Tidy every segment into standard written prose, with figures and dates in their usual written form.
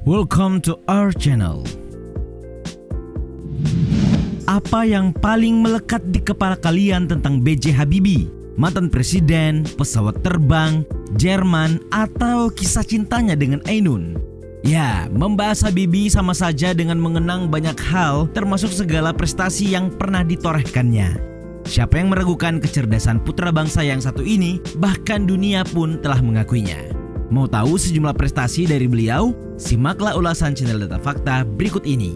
Welcome to our channel. Apa yang paling melekat di kepala kalian tentang B.J. Habibie? Mantan presiden, pesawat terbang, Jerman, atau kisah cintanya dengan Ainun? Ya, membahas Habibie sama saja dengan mengenang banyak hal, termasuk segala prestasi yang pernah ditorehkannya. Siapa yang meragukan kecerdasan putra bangsa yang satu ini? Bahkan dunia pun telah mengakuinya. Mau tahu sejumlah prestasi dari beliau? Simaklah ulasan channel Data Fakta berikut ini.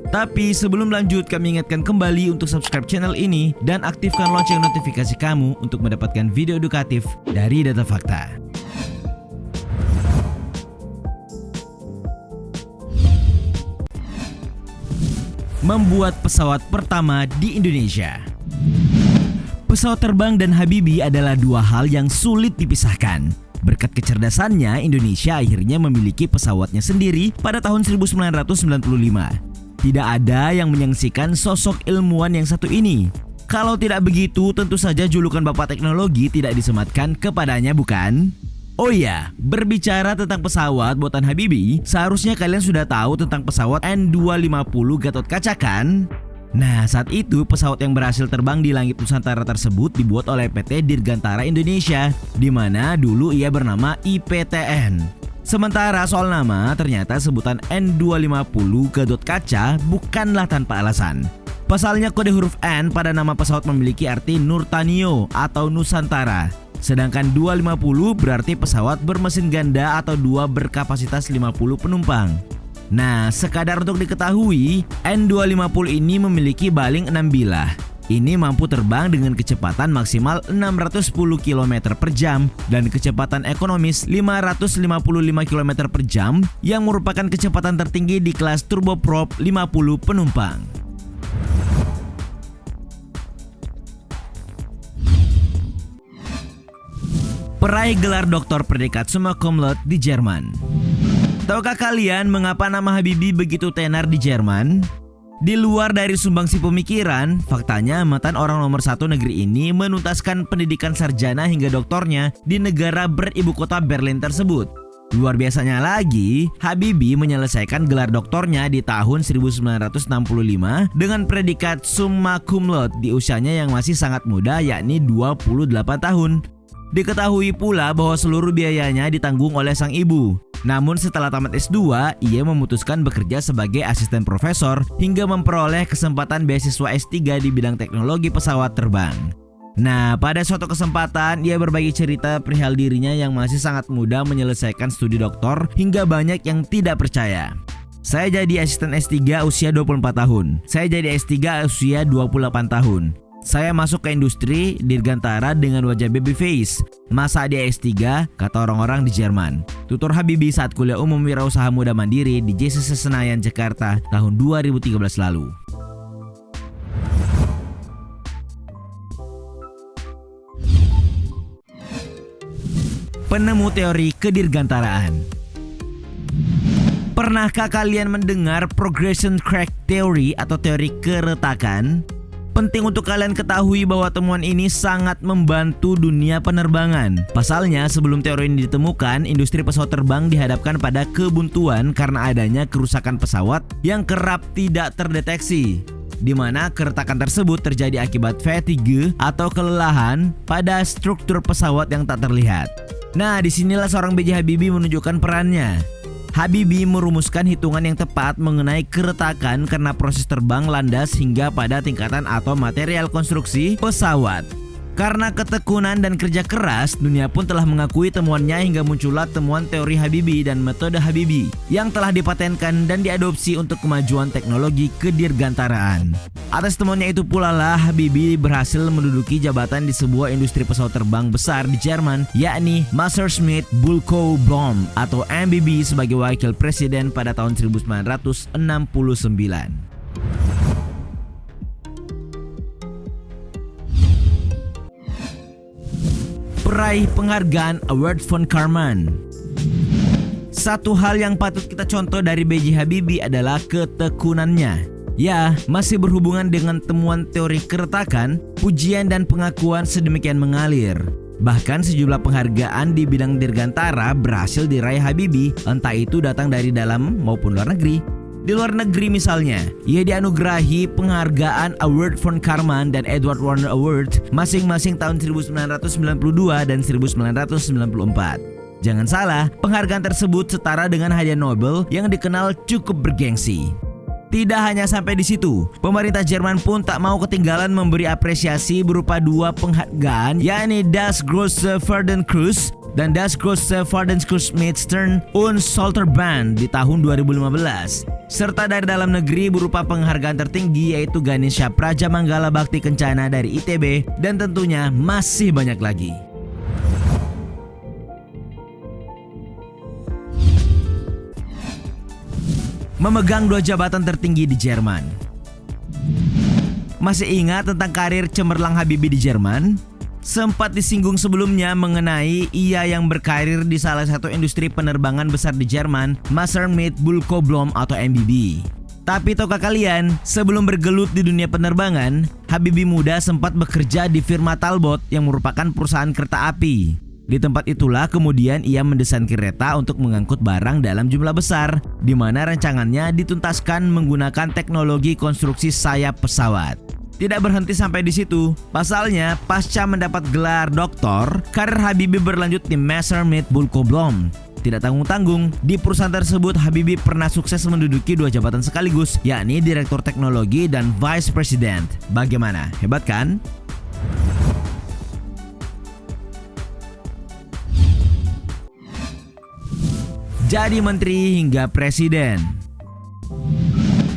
Tapi sebelum lanjut, kami ingatkan kembali untuk subscribe channel ini dan aktifkan lonceng notifikasi kamu untuk mendapatkan video edukatif dari Data Fakta. Membuat pesawat pertama di Indonesia. Pesawat terbang dan Habibie adalah dua hal yang sulit dipisahkan. Berkat kecerdasannya, Indonesia akhirnya memiliki pesawatnya sendiri pada tahun 1995. Tidak ada yang menyaksikan sosok ilmuwan yang satu ini. Kalau tidak begitu, tentu saja julukan Bapak Teknologi tidak disematkan kepadanya, bukan? Oh iya, berbicara tentang pesawat buatan Habibie, seharusnya kalian sudah tahu tentang pesawat N250 Gatot Kaca kan? Nah, saat itu pesawat yang berhasil terbang di langit Nusantara tersebut dibuat oleh PT Dirgantara Indonesia, di mana dulu ia bernama IPTN. Sementara soal nama, ternyata sebutan N250 Gatot Kaca bukanlah tanpa alasan. Pasalnya kode huruf N pada nama pesawat memiliki arti Nurtanio atau Nusantara. Sedangkan 250 berarti pesawat bermesin ganda atau dua berkapasitas 50 penumpang. Nah, sekadar untuk diketahui, N250 ini memiliki baling 6 bilah. Ini mampu terbang dengan kecepatan maksimal 610 km per jam dan kecepatan ekonomis 555 km per jam yang merupakan kecepatan tertinggi di kelas turboprop 50 penumpang. Peraih gelar doktor predikat summa cum laude di Jerman. Tahukah kalian mengapa nama Habibie begitu tenar di Jerman? Di luar dari sumbangsi pemikiran, faktanya mantan orang nomor satu negeri ini menuntaskan pendidikan sarjana hingga doktornya di negara beribu kota Berlin tersebut. Luar biasanya lagi, Habibie menyelesaikan gelar doktornya di tahun 1965 dengan predikat summa cum laude di usianya yang masih sangat muda, yakni 28 tahun. Diketahui pula bahwa seluruh biayanya ditanggung oleh sang ibu. Namun setelah tamat S2, ia memutuskan bekerja sebagai asisten profesor hingga memperoleh kesempatan beasiswa S3 di bidang teknologi pesawat terbang. Nah, pada suatu kesempatan ia berbagi cerita perihal dirinya yang masih sangat muda menyelesaikan studi doktor hingga banyak yang tidak percaya. Saya jadi asisten S3 usia 24 tahun. Saya jadi S3 usia 28 tahun. Saya masuk ke industri Dirgantara dengan wajah baby face. Masa dia S3, kata orang-orang di Jerman. Tutur Habibie saat kuliah umum wirausaha muda mandiri di JCC Senayan, Jakarta tahun 2013 lalu. Penemu teori kedirgantaraan. Pernahkah kalian mendengar progression crack theory atau teori keretakan? Penting untuk kalian ketahui bahwa temuan ini sangat membantu dunia penerbangan. Pasalnya, sebelum teori ini ditemukan, industri pesawat terbang dihadapkan pada kebuntuan karena adanya kerusakan pesawat yang kerap tidak terdeteksi, di mana keretakan tersebut terjadi akibat fatigue atau kelelahan pada struktur pesawat yang tak terlihat. Nah, disinilah seorang B.J. Habibie menunjukkan perannya. Habibie merumuskan hitungan yang tepat mengenai keretakan karena proses terbang landas hingga pada tingkatan atau material konstruksi pesawat. Karena ketekunan dan kerja keras, dunia pun telah mengakui temuannya hingga muncullah temuan teori Habibie dan metode Habibie yang telah dipatenkan dan diadopsi untuk kemajuan teknologi kedirgantaraan. Atas temuannya itu pula lah Habibie berhasil menduduki jabatan di sebuah industri pesawat terbang besar di Jerman, yakni Messerschmitt Bölkow Blohm atau MBB sebagai wakil presiden pada tahun 1969. Peraih penghargaan Award von Karman. Satu hal yang patut kita contoh dari B.J. Habibie adalah ketekunannya. Ya, masih berhubungan dengan temuan teori keretakan, pujian dan pengakuan sedemikian mengalir. Bahkan sejumlah penghargaan di bidang dirgantara berhasil diraih Habibie, entah itu datang dari dalam maupun luar negeri. Di luar negeri misalnya, ia dianugerahi penghargaan Award von Karman dan Edward Warner Award masing-masing tahun 1992 dan 1994. Jangan salah, penghargaan tersebut setara dengan hadiah Nobel yang dikenal cukup bergengsi. Tidak hanya sampai di situ, pemerintah Jerman pun tak mau ketinggalan memberi apresiasi berupa dua penghargaan, yakni Das Große Verdienstkreuz dan Das Große Verdienstkreuz mit Stern und Stolterband di tahun 2015. Serta dari dalam negeri berupa penghargaan tertinggi yaitu Ganesha Praja Manggala Bhakti Kencana dari ITB, dan tentunya masih banyak lagi. Memegang dua jabatan tertinggi di Jerman. Masih ingat tentang karir cemerlang Habibie di Jerman? Sempat disinggung sebelumnya mengenai ia yang berkarir di salah satu industri penerbangan besar di Jerman, Messerschmitt Bülkow-Blohm atau MBB. Tapi tahukah kalian, sebelum bergelut di dunia penerbangan, Habibie muda sempat bekerja di firma Talbot yang merupakan perusahaan kereta api. Di tempat itulah kemudian ia mendesain kereta untuk mengangkut barang dalam jumlah besar, di mana rancangannya dituntaskan menggunakan teknologi konstruksi sayap pesawat. Tidak berhenti sampai di situ, pasalnya pasca mendapat gelar doktor, karir Habibie berlanjut di Messerschmitt Bülkow-Blohm. Tidak tanggung-tanggung, di perusahaan tersebut Habibie pernah sukses menduduki dua jabatan sekaligus, yakni Direktur Teknologi dan Vice President. Bagaimana? Hebat kan? Jadi menteri hingga presiden.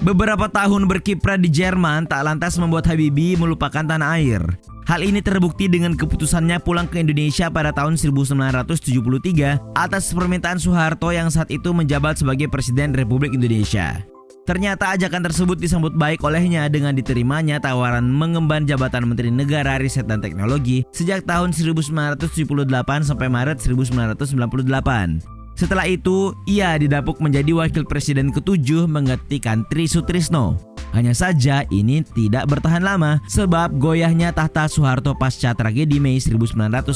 Beberapa tahun berkiprah di Jerman tak lantas membuat Habibie melupakan tanah air. Hal ini terbukti dengan keputusannya pulang ke Indonesia pada tahun 1973 atas permintaan Soeharto yang saat itu menjabat sebagai Presiden Republik Indonesia. Ternyata ajakan tersebut disambut baik olehnya dengan diterimanya tawaran mengemban jabatan Menteri Negara Riset dan Teknologi sejak tahun 1978 sampai Maret 1998. Setelah itu, ia didapuk menjadi wakil presiden ke-7 menggantikan Tri Sutrisno. Hanya saja ini tidak bertahan lama sebab goyahnya tahta Soeharto pasca tragedi Mei 1998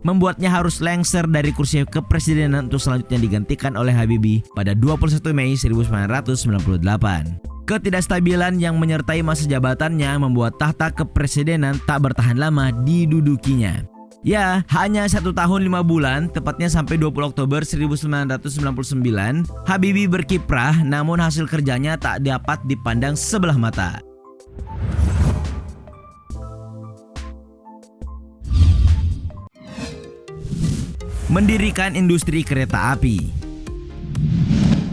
membuatnya harus lengser dari kursi kepresidenan untuk selanjutnya digantikan oleh Habibie pada 21 Mei 1998. Ketidakstabilan yang menyertai masa jabatannya membuat tahta kepresidenan tak bertahan lama didudukinya. Ya, hanya 1 tahun 5 bulan, tepatnya sampai 20 Oktober 1999, Habibie berkiprah namun hasil kerjanya tak dapat dipandang sebelah mata. Mendirikan industri kereta api.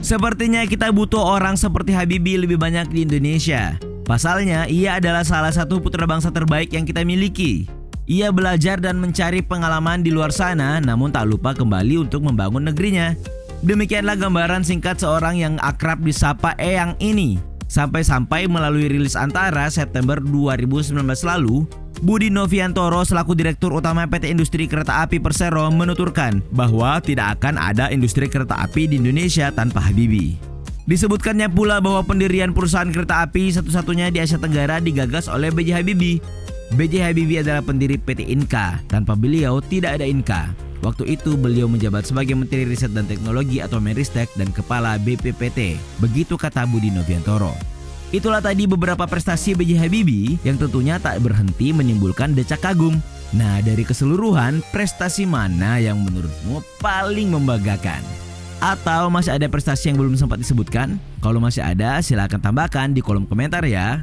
Sepertinya kita butuh orang seperti Habibie lebih banyak di Indonesia. Pasalnya, ia adalah salah satu putra bangsa terbaik yang kita miliki. Ia belajar dan mencari pengalaman di luar sana, namun tak lupa kembali untuk membangun negerinya. Demikianlah gambaran singkat seorang yang akrab disapa Eyang ini. Sampai-sampai melalui rilis Antara September 2019 lalu, Budi Noviantoro selaku Direktur Utama PT Industri Kereta Api Persero menuturkan bahwa tidak akan ada industri kereta api di Indonesia tanpa Habibie. Disebutkannya pula bahwa pendirian perusahaan kereta api satu-satunya di Asia Tenggara digagas oleh B.J. Habibie. B.J. Habibie adalah pendiri PT Inka. Tanpa beliau tidak ada Inka. Waktu itu beliau menjabat sebagai Menteri Riset dan Teknologi atau Menristek dan Kepala BPPT. Begitu kata Budi Noviantoro. Itulah tadi beberapa prestasi B.J. Habibie yang tentunya tak berhenti menimbulkan decak kagum. Nah, dari keseluruhan, prestasi mana yang menurutmu paling membanggakan? Atau masih ada prestasi yang belum sempat disebutkan? Kalau masih ada, silakan tambahkan di kolom komentar ya.